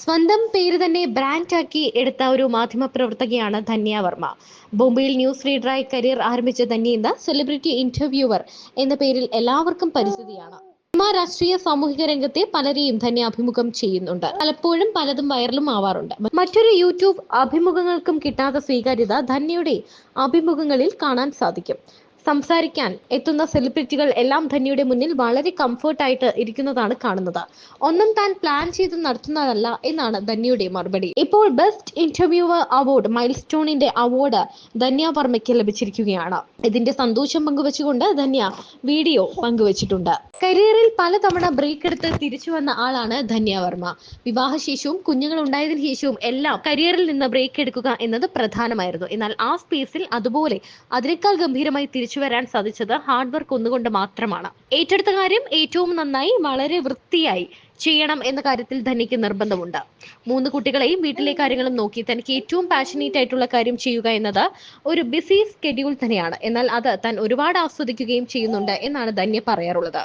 സ്വന്തം പേര് തന്നെ ബ്രാൻഡാക്കി എടുത്ത ഒരു മാധ്യമപ്രവർത്തകയാണ് ധന്യ വർമ്മ. ബോംബെയിൽ ന്യൂസ് റീഡറായി കരിയർ ആരംഭിച്ച ധന്യ ഇന്ന് സെലിബ്രിറ്റി ഇന്റർവ്യൂവർ എന്ന പേരിൽ എല്ലാവർക്കും പരിചിതയാണ്. സിനിമ, രാഷ്ട്രീയ, സാമൂഹിക രംഗത്തെ പലരെയും ധന്യ അഭിമുഖം ചെയ്യുന്നുണ്ട്. പലപ്പോഴും പലതും വൈറലും ആവാറുണ്ട്. മറ്റൊരു യൂട്യൂബ് അഭിമുഖങ്ങൾക്കും കിട്ടാത്ത സ്വീകാര്യത ധന്യയുടെ അഭിമുഖങ്ങളിൽ കാണാൻ സാധിക്കും. സംസാരിക്കാൻ എത്തുന്ന സെലിബ്രിറ്റികൾ എല്ലാം ധന്യയുടെ മുന്നിൽ വളരെ കംഫർട്ടായിട്ട് ഇരിക്കുന്നതാണ് കാണുന്നത്. ഒന്നും താൻ പ്ലാൻ ചെയ്ത് നടത്തുന്നതല്ല എന്നാണ് ധന്യയുടെ മറുപടി. ഇപ്പോൾ ബെസ്റ്റ് ഇന്റർവ്യൂവർ അവാർഡ് മൈൽ സ്റ്റോണിന്റെ അവാർഡ് ധന്യ വർമ്മയ്ക്ക് ലഭിച്ചിരിക്കുകയാണ്. ഇതിന്റെ സന്തോഷം പങ്കുവെച്ചുകൊണ്ട് ധന്യ വീഡിയോ പങ്കുവച്ചിട്ടുണ്ട്. കരിയറിൽ പലതവണ ബ്രേക്ക് എടുത്ത് തിരിച്ചു വന്ന ആളാണ് ധന്യ വർമ്മ. വിവാഹശേഷവും കുഞ്ഞുങ്ങൾ ഉണ്ടായതിനു ശേഷവും എല്ലാം കരിയറിൽ നിന്ന് ബ്രേക്ക് എടുക്കുക എന്നത് പ്രധാനമായിരുന്നു. എന്നാൽ ആ സ്പേസിൽ അതുപോലെ അതിനേക്കാൾ ഗംഭീരമായി തിരിച്ചു വരാൻ സാധിച്ചത് ഹാർഡ് വർക്ക് ഒന്നുകൊണ്ട് മാത്രമാണ്. ഏറ്റെടുത്ത കാര്യം ഏറ്റവും നന്നായി വളരെ വൃത്തിയായി ചെയ്യണം എന്ന കാര്യത്തിൽ ധന്യയ്ക്ക് നിർബന്ധമുണ്ട്. 3 കുട്ടികളെയും വീട്ടിലെ കാര്യങ്ങളും നോക്കി തനിക്ക് ഏറ്റവും പാഷനേറ്റ് ആയിട്ടുള്ള കാര്യം ചെയ്യുക എന്നത് ഒരു ബിസി സ്കെഡ്യൂൾ തന്നെയാണ്. എന്നാൽ അത് താൻ ഒരുപാട് ആസ്വദിക്കുകയും ചെയ്യുന്നുണ്ട് എന്നാണ് ധന്യ പറയാറുള്ളത്.